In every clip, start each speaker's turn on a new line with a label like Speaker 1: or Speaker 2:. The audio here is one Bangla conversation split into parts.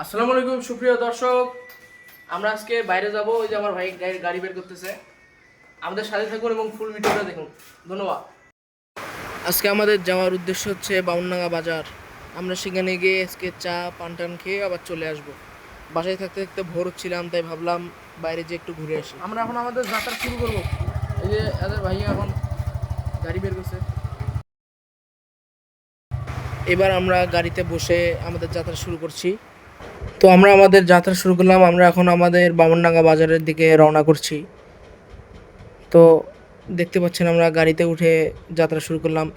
Speaker 1: আসসালামু আলাইকুম সুপ্রিয় দর্শক, আমরা আজকে বাইরে যাব। ওই যে আমার ভাই গাড়ি বের করতেছে। আমাদের সাথে থাকুন এবং ফুল ভিডিওটা দেখুন। ধন্যবাদ। আজকে আমাদের যাওয়ার উদ্দেশ্য হচ্ছে বামুনডাঙ্গা বাজার। আমরা সেখানে গিয়ে আজকে চা পান টান খেয়ে আবার চলে আসব। বাসায় থাকতে থাকতে ভোর হচ্ছিলাম, তাই ভাবলাম বাইরে যে একটু ঘুরে আসি। আমরা এখন আমাদের যাত্রা শুরু করব। এই যে এদের ভাই এখন গাড়ি বের করছে। এবার আমরা গাড়িতে বসে আমাদের যাত্রা শুরু করছি। তো আমরা আমাদের যাত্রা শুরু করলাম। আমরা এখন আমাদের বামনডাঙ্গা বাজারের দিকে রওনা করছি। তো দেখতে পাচ্ছেন আমরা গাড়িতে উঠে যাত্রা শুরু করলাম।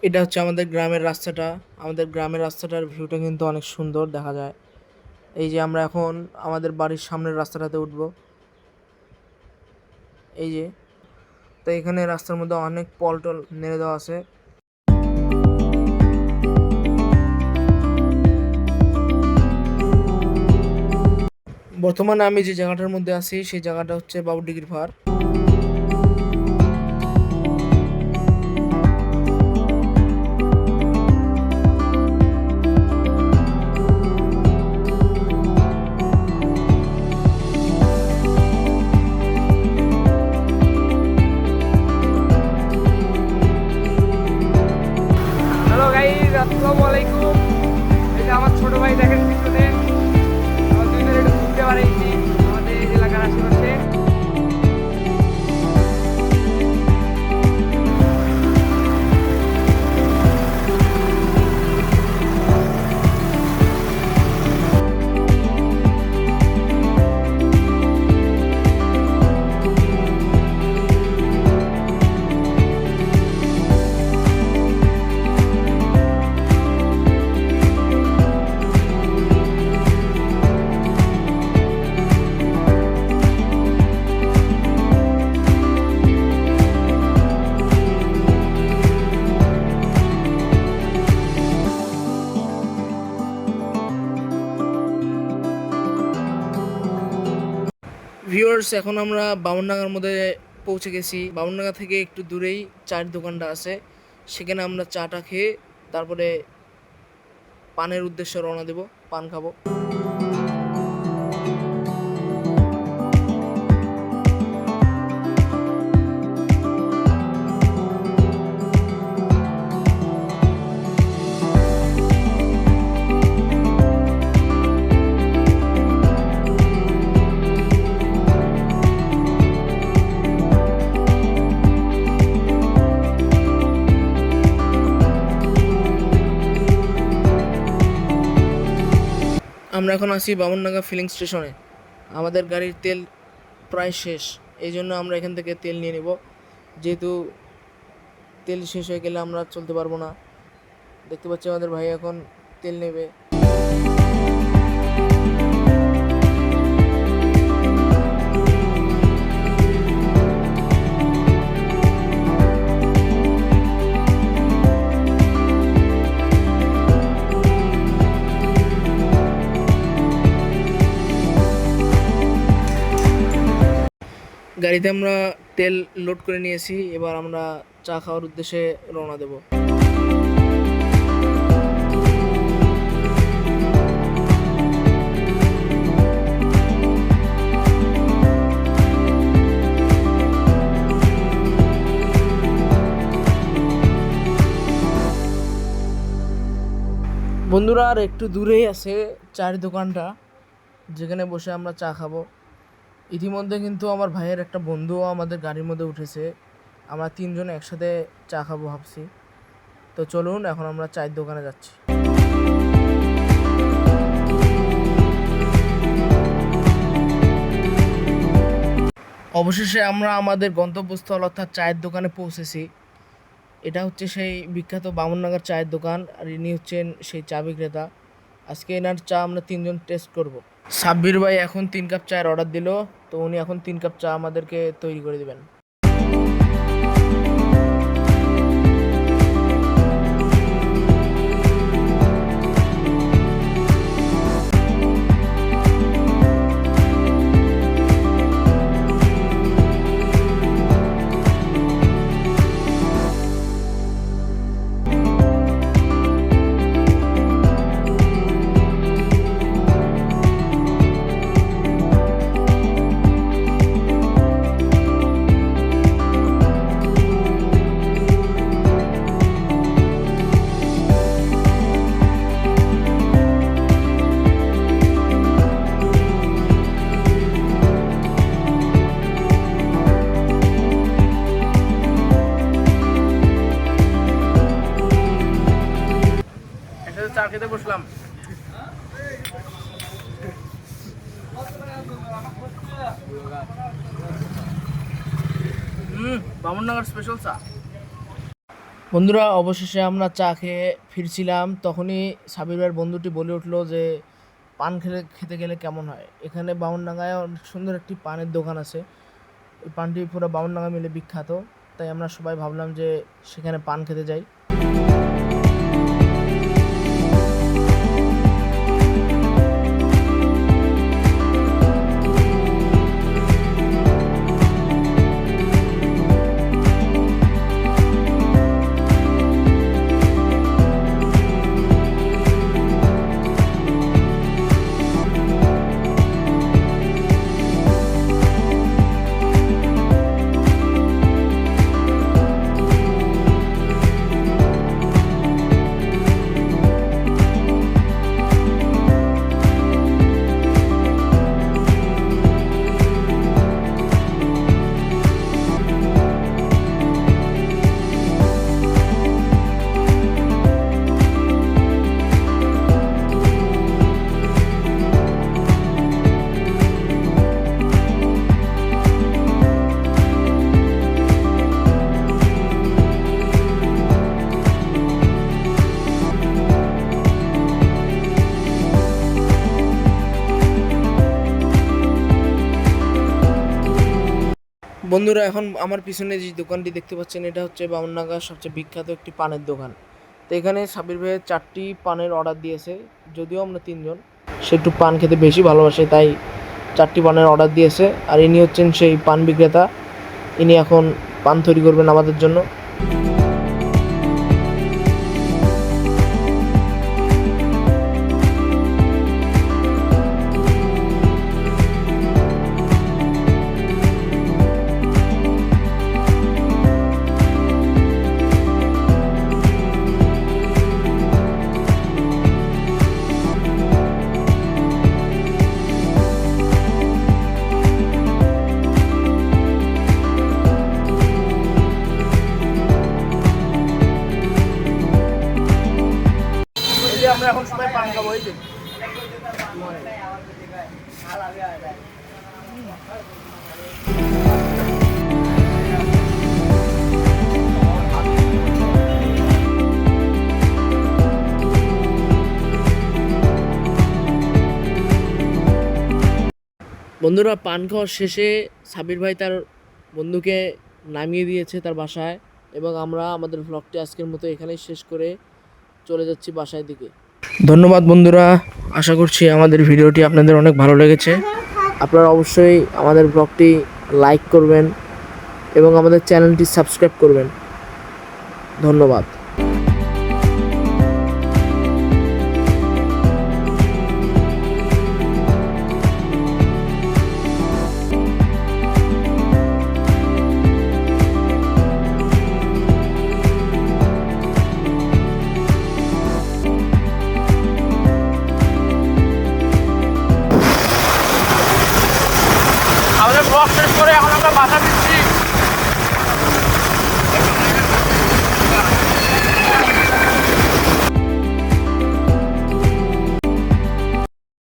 Speaker 1: এটা হচ্ছে আমাদের গ্রামের রাস্তাটা। আমাদের গ্রামের রাস্তাটার ভিউটা কিন্তু অনেক সুন্দর দেখা যায়। এই যে আমরা এখন আমাদের বাড়ির সামনের রাস্তাটাতে উঠব। এই যে, তো এখানে রাস্তার মধ্যে অনেক পলটল নেড়ে দেওয়া আছে। বর্তমানে আমি যে জায়গাটার মধ্যে আছি সেই জায়গাটা হচ্ছে বাবুডিগির পাড়। হ্যালো গাইস, আসসালামু আলাইকুম। এই যে আমার ছোট ভাই দেখেন পিছনে, আমরা দুই মিনিট ঘুরতে পারিনি আমাদের এলাকার আশেপাশে। ভিউয়ার্স, এখন আমরা বামনডাঙ্গার মধ্যে পৌঁছে গেছি। বামনডাঙ্গা থেকে একটু দূরেই চায়ের দোকানটা আছে, সেখানে আমরা চাটা খেয়ে তারপরে পানের উদ্দেশ্যে রওনা দেব, পান খাবো। আমরা এখন আছি বামনডাঙ্গা ফিলিং স্টেশনে। আমাদের গাড়ির তেল প্রায় শেষ, এই জন্য আমরা এখান থেকে তেল নিয়ে নেব। যেহেতু তেল শেষ হয়ে গেলে আমরা চলতে পারবো না। দেখতে পাচ্ছি আমাদের ভাই এখন তেল নেবে। গাড়িতে আমরা তেল লোড করে নিয়েছি। এবার আমরা চা খাওয়ার উদ্দেশ্যে রওনা দেব। বন্ধুরা, আর একটু দূরেই আছে চায়ের দোকানটা, যেখানে বসে আমরা চা খাবো। ইতিমধ্যে কিন্তু আমার ভাইয়ের একটা বন্ধুও আমাদের গাড়ির মধ্যে উঠেছে। আমরা তিনজন একসাথে চা খাবো ভাবছি। তো চলুন, এখন আমরা চায়ের দোকানে যাচ্ছি। অবশেষে আমরা আমাদের গন্তব্যস্থল অর্থাৎ চায়ের দোকানে পৌঁছেছি। এটা হচ্ছে সেই বিখ্যাত বামনডাঙ্গার চায়ের দোকান, আর ইনি হচ্ছেন সেই চা বিক্রেতা। আজকে এনার চা আমরা তিনজন টেস্ট করব। সাব্বির ভাই এখন 3 কাপ চায়ের অর্ডার দিল, তো উনি এখন 3 কাপ চা আমাদেরকে তৈরি করে দিবেন। বামননগর স্পেশাল চা। বন্ধুরা অবশেষে আমরা চা খেয়ে ফিরছিলাম, তখনই সাবির ভাইয়ের বন্ধুটি বলে উঠলো যে পান খেতে গেলে কেমন হয়। এখানে বামনডাঙ্গায় সুন্দর একটি পানের দোকান আছে, এই পানটি পুরো বামনডাঙ্গা মিলে বিখ্যাত, তাই আমরা সবাই ভাবলাম যে সেখানে পান খেতে যাই। বন্ধুরা এখন আমার পিছনে যে দোকানটি দেখতে পাচ্ছেন এটা হচ্ছে বামনডাঙ্গার সবচেয়ে বিখ্যাত একটি পানের দোকান। তো এখানে সাবির ভাইয়ের 4টি পানের অর্ডার দিয়েছে, যদিও আমরা 3 জন, সে একটু পান খেতে বেশি ভালোবাসে তাই 4টি পানের অর্ডার দিয়েছে। আর ইনি হচ্ছেন সেই পান বিক্রেতা, ইনি এখন পান তৈরি করবেন আমাদের জন্য। আমরা এখন সবাই পান খাবো, এই যে বন্ধুরা পান খাওয়ার শেষে সাবির ভাই তার বন্ধুকে নামিয়ে দিয়েছে তার বাসায়, এবং আমরা আমাদের ভ্লগটি আজকের মতো এখানেই শেষ করে চলে যাচ্ছি বাসায় দিকে। ধন্যবাদ বন্ধুরা, আশা করছি আমাদের ভিডিওটি আপনাদের অনেক ভালো লেগেছে। আপনারা অবশ্যই আমাদের ব্লগটি লাইক করবেন এবং আমাদের চ্যানেলটি সাবস্ক্রাইব করবেন। ধন্যবাদ। আমাদের ব্লগ শেষ করে এখন আমরা বাসা